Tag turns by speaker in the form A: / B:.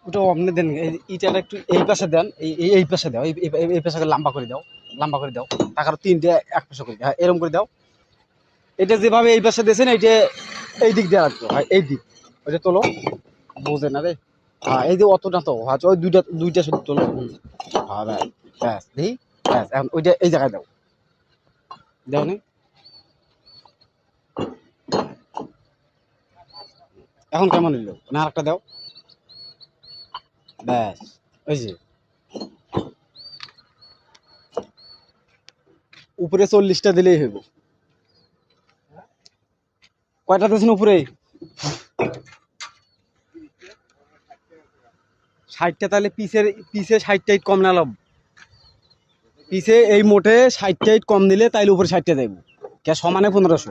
A: ওটা আপনি দেন, ইটাটা একটু এই পাশে দেন, এই পাশে দাও, এই পাশে লম্বা করে দাও, লম্বা করে দাও। টাকার তিনটে এক পাশে করে দাও, এরকম করে দাও। এটা যেভাবে এই পাশে দিয়েছেন এইটা এই দিক দিয়ে রাখবো, এই দিক। ওইটা তোলো, বোঝে না রে। হ্যাঁ, এই যে অতটা তো আচ্ছা, ওই দুইটা শুধু তোলো। হ্যাঁ ব্যাস, ব্যাস দেখি, ব্যাস এখন ওইটা এই জায়গায় দাও, দাও নি। এখন কেমন হইলো না, আরেকটা দাও, ব্যাস। ওই যে উপরে 40টা দিলেই হইব। কয়টা দিয়েছেন উপরে? 60টা। তাহলে পিসের পিসে 60টা ইট কম না লাভ? পিসে এই মোটে 60টা ইট কম দিলে তাইলে উপরে 60টা দেবো, কে সমানে 1500।